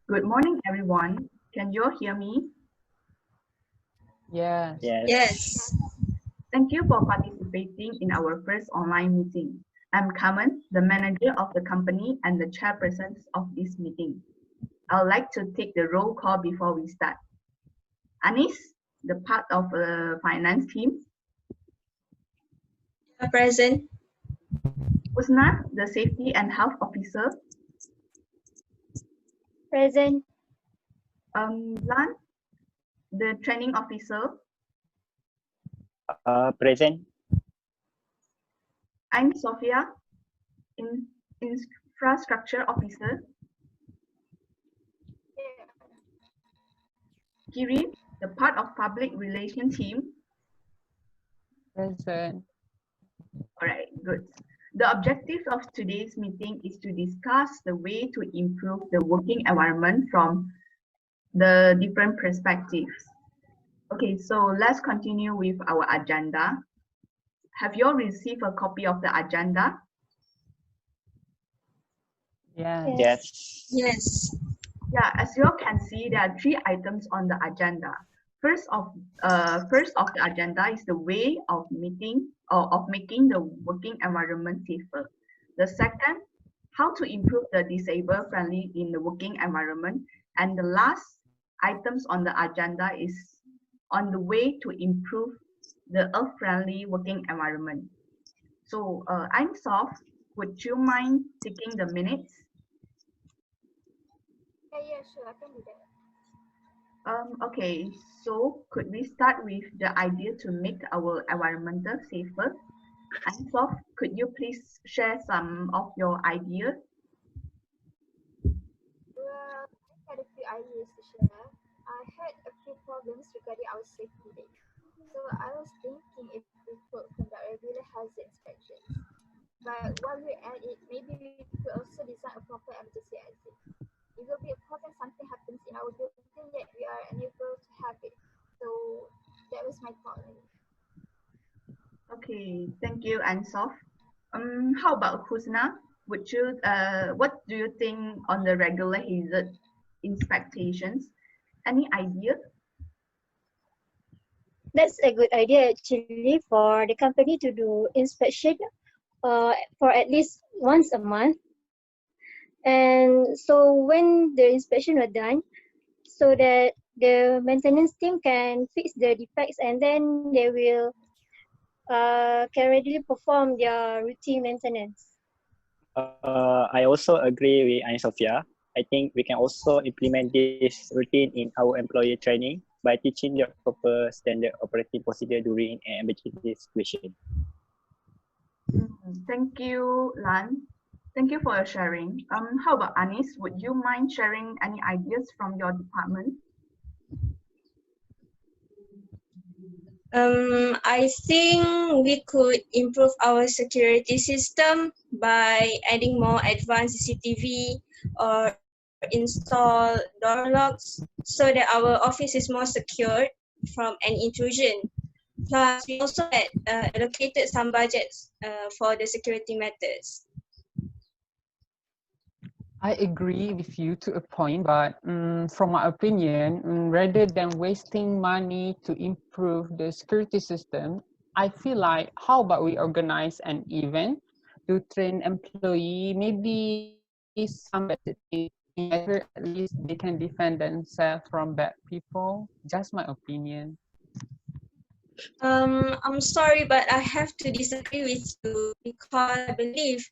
Good morning, everyone. Can you all hear me? Yes. Yes. Thank you for participating in our first online meeting. I'm Carmen, the manager of the company and the chairperson of this meeting. I would like to take the roll call before we start. Anis, the part of the finance team. Present. Usna, the safety and health officer. Present. Lan, the training officer. Present. I'm Sophia, infrastructure officer. Kiri, the part of public relations team. Present. All right, good. The objective of today's meeting is to discuss the way to improve the working environment from the different perspectives. Okay, so let's continue with our agenda. Have you all received a copy of the agenda? Yes. Yes. Yeah, as you all can see, there are 3 items on the agenda. First of the agenda is the way of making the working environment safer. The second, how to improve the disabled friendly in the working environment. And the last items on the agenda is on the way to improve the earth friendly working environment. So I'm Soft. Would you mind taking the minutes? Yeah, sure, I can do that. Okay, so could we start with the idea to make our environmental safer? Ansof, could you please share some of your ideas? Well, I had a few ideas to share. I had a few problems regarding our safety day. So I was thinking if we could conduct regular hazard inspections. But while we're at it, maybe we could also design a proper emergency exit. It will be a problem something happens in our building yet we are unable to have it. So that was my thought. Okay, thank you, Ansof. How about Husna? What do you think on the regular hazard inspections? Any idea? That's a good idea actually for the company to do inspection for at least once a month. And so when the inspection are done, so that the maintenance team can fix the defects and then they will can readily perform their routine maintenance. I also agree with Anne Sophia. I think we can also implement this routine in our employee training by teaching the proper standard operating procedure during an emergency situation. Thank you, Lan. Thank you for your sharing. How about Anis? Would you mind sharing any ideas from your department? I think we could improve our security system by adding more advanced CCTV or install door locks so that our office is more secured from an intrusion. Plus, we also had allocated some budgets for the security matters. I agree with you to a point, but from my opinion, rather than wasting money to improve the security system, I feel like how about we organize an event to train employee, maybe some better thing, better at least they can defend themselves from bad people. Just my opinion. I'm sorry, but I have to disagree with you because I believe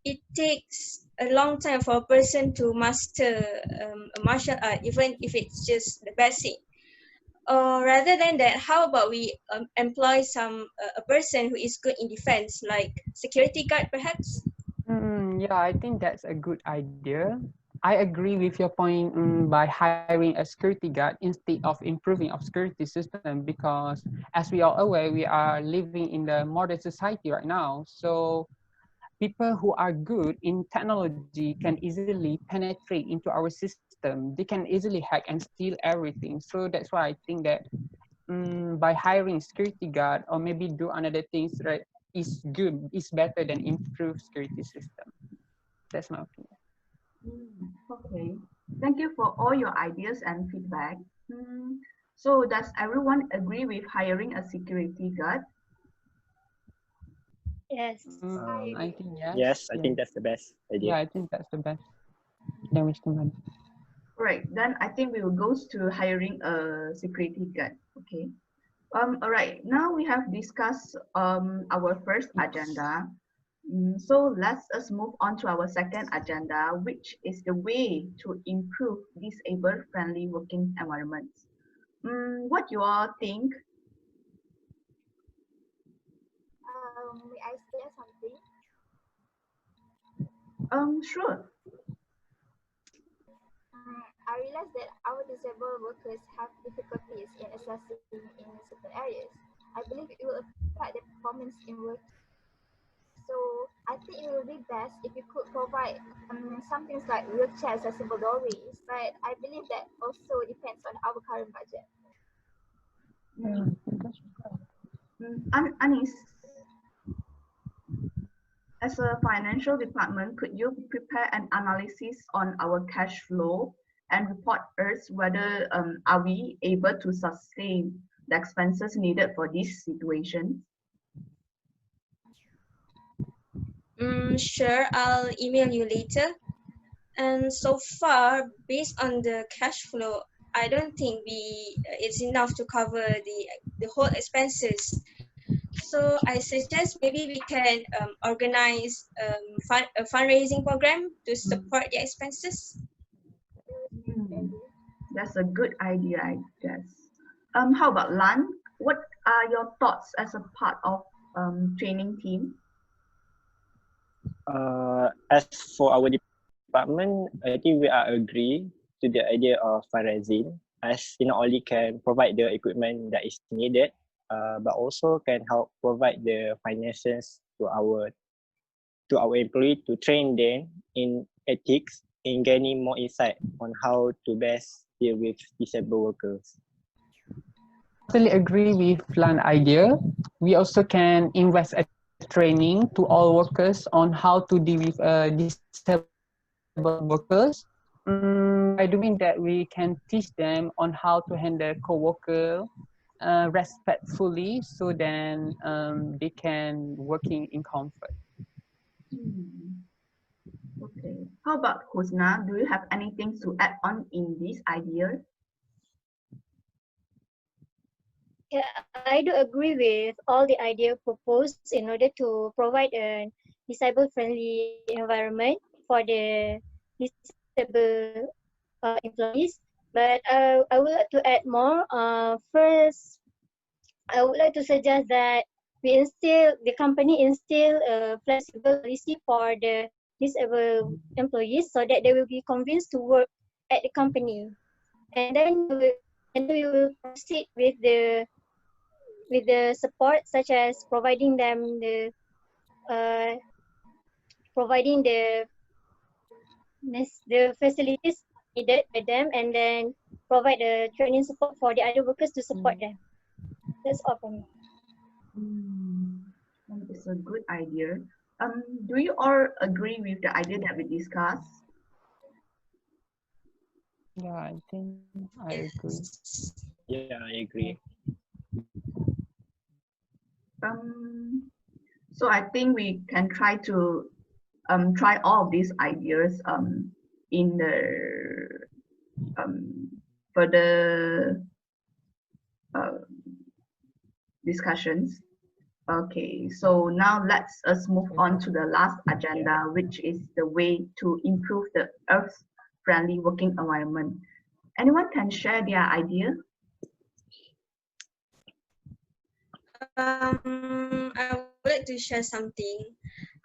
it takes a long time for a person to master a martial art, even if it's just the basic. Or rather than that, how about we employ a person who is good in defense, like security guard, perhaps? Yeah, I think that's a good idea. I agree with your point by hiring a security guard instead of improving our security system because as we are aware, we are living in the modern society right now. So people who are good in technology can easily penetrate into our system. They can easily hack and steal everything. So that's why I think that by hiring security guard or maybe do another things right is good, is better than improve security system. That's my opinion. Okay. Thank you for all your ideas and feedback. So does everyone agree with hiring a security guard? Yes. I think yes. Yes, I think that's the best Yeah, idea. I think that's the best. Then we can. Right, then I think we will go to hiring a security guard. Okay. All right, now we have discussed our first agenda. So let's us move on to our second agenda, which is the way to improve disabled friendly working environments. What you all think? May I say something? Sure. I realize that our disabled workers have difficulties in accessing in certain areas. I believe it will affect their performance in work. So I think it will be best if you could provide some things like wheelchair accessible doorways. But I believe that also depends on our current budget. Anis, as a financial department, could you prepare an analysis on our cash flow and report us whether are we able to sustain the expenses needed for this situation? Sure, I'll email you later. And so far, based on the cash flow, I don't think it's enough to cover the whole expenses. So I suggest maybe we can organize a fundraising program to support the expenses. That's a good idea, I guess. How about Lan? What are your thoughts as a part of training team? As for our department, I think we are agree to the idea of fundraising, as it not only can provide the equipment that is needed, but also can help provide the finances to our employee to train them in ethics, in gaining more insight on how to best deal with disabled workers. Totally agree with Lan idea. We also can invest a training to all workers on how to deal with disabled workers. By doing that, we can teach them on how to handle co-worker respectfully, so then they can working in comfort. Okay. How about Husna? Do you have anything to add on in this idea? Yeah, I do agree with all the idea proposed in order to provide a disabled-friendly environment for the disabled employees. But I would like to add more. First, I would like to suggest that the company instill a flexible policy for the disabled employees so that they will be convinced to work at the company. And then we will proceed with the support, such as providing them the facilities needed by them, and then provide the training support for the other workers to support them. That's all from me. That is a good idea. Do you all agree with the idea that we discussed? Yeah, I think I agree. Yeah, I agree. So I think we can try to try all of these ideas in the further discussions. Okay, so now let's us move on to the last agenda, which is the way to improve the Earth-friendly working environment. Anyone can share their idea? I would like to share something.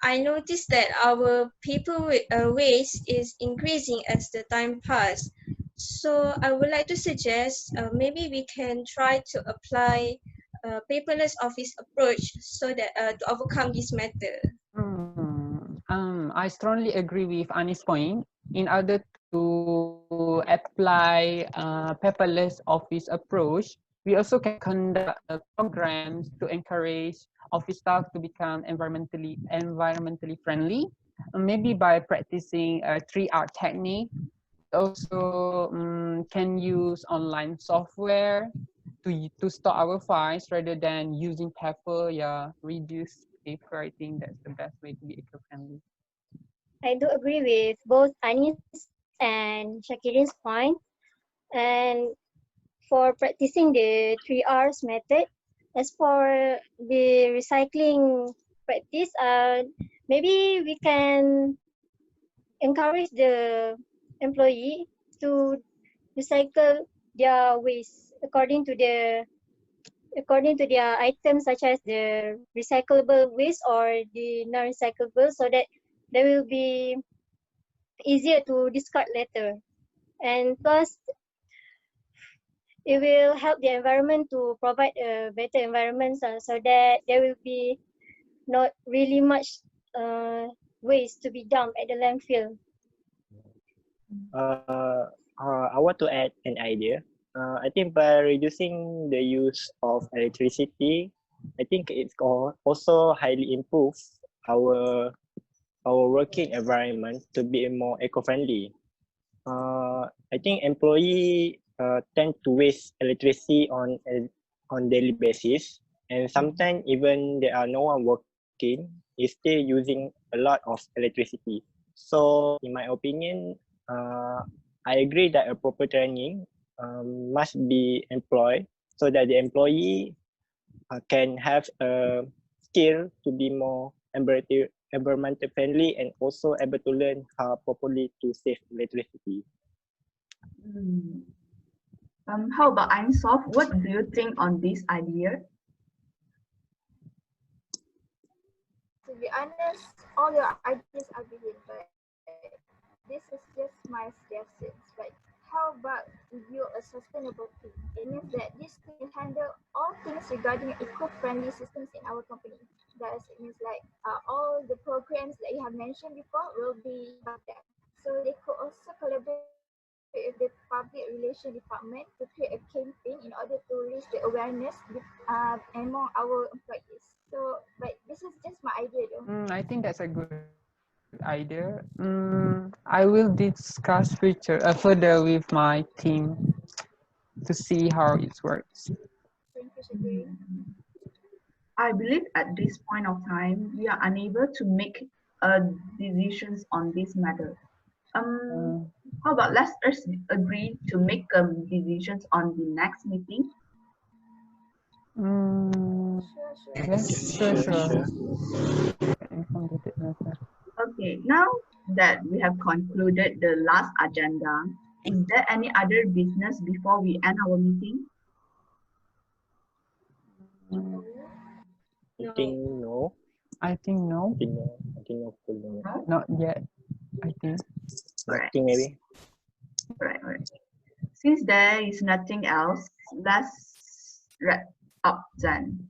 I noticed that our paper waste is increasing as the time passes. So I would like to suggest maybe we can try to apply a paperless office approach so that to overcome this matter. I strongly agree with Anis' point. In order to apply paperless office approach, we also can conduct programs to encourage office staff to become environmentally friendly. Maybe by practicing a 3R technique, also can use online software to store our files rather than using paper. Yeah, reduce paper. I think that's the best way to be eco-friendly. I do agree with both Anis and Shakirin's point. And for practicing the 3 R's method, as for the recycling practice, maybe we can encourage the employee to recycle their waste according to their items, such as the recyclable waste or the non-recyclable, so that they will be easier to discard later. And plus, it will help the environment to provide a better environment, so that there will be not really much waste to be dumped at the landfill. I want to add an idea. I think by reducing the use of electricity, I think it also highly improves our working environment to be more eco-friendly. I think employee tend to waste electricity on daily basis, and sometimes even there are no one working, is still using a lot of electricity. So in my opinion, I agree that a proper training must be employed so that the employee can have a skill to be more environmental friendly and also able to learn how properly to save electricity. How about Einsof? What do you think on this idea? To be honest, all your ideas are brilliant, but this is just my suggestions. But how about we build a sustainable team? It means that this team will handle all things regarding eco-friendly systems in our company. Thus, it means like all the programs that you have mentioned before will be about that. So they could also collaborate with the public relation department to create a campaign in order to raise the awareness among our employees. So, but this is just my idea though. I think that's a good idea. I will discuss further with my team to see how it works. Thank you, Shakiri. I believe at this point of time, we are unable to make decisions on this matter. How about let's us agree to make decisions on the next meeting? Sure. Yes, sure. Okay, now that we have concluded the last agenda, is there any other business before we end our meeting? I think no. I think no. I think no. No? Not yet. I think. Right. Nothing maybe. Right. Since there is nothing else, let's wrap up then.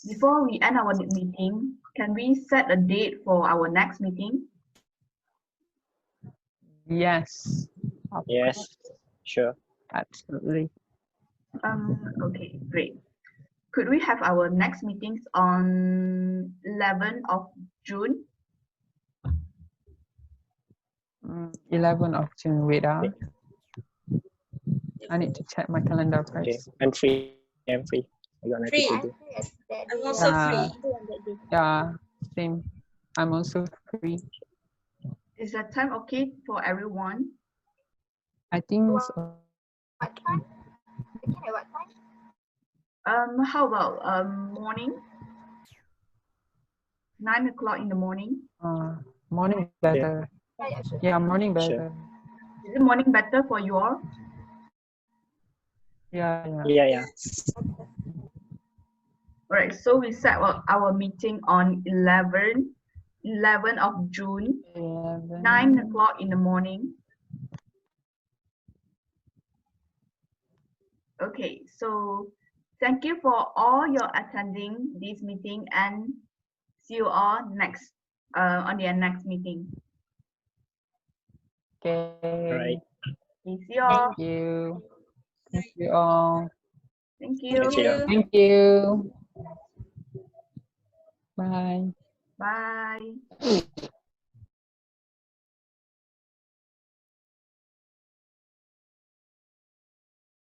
Before we end our meeting, can we set a date for our next meeting? Yes. Yes, sure. Absolutely. Okay, great. Could we have our next meetings on 11th of June? 11th of June. Wait, I need to check my calendar Okay, first. I'm free. I got nothing Free. to I'm do. free at that I'm day. also Yeah. free. Yeah, same. I'm also free. Is that time okay for everyone? I think What so. time? Again, at what time? How about morning? 9 o'clock in the morning. Morning better. Yeah, sure. Yeah, morning better. Is it morning better for you all? Yeah. Yeah. Alright, so we set our meeting on 11th of June, 9 o'clock in the morning. Okay, so thank you for all your attending this meeting and see you all next on the next meeting. Okay. All right. Okay, see you all. Thank you. Thank you all. Thank you. Thank you. Bye. Bye.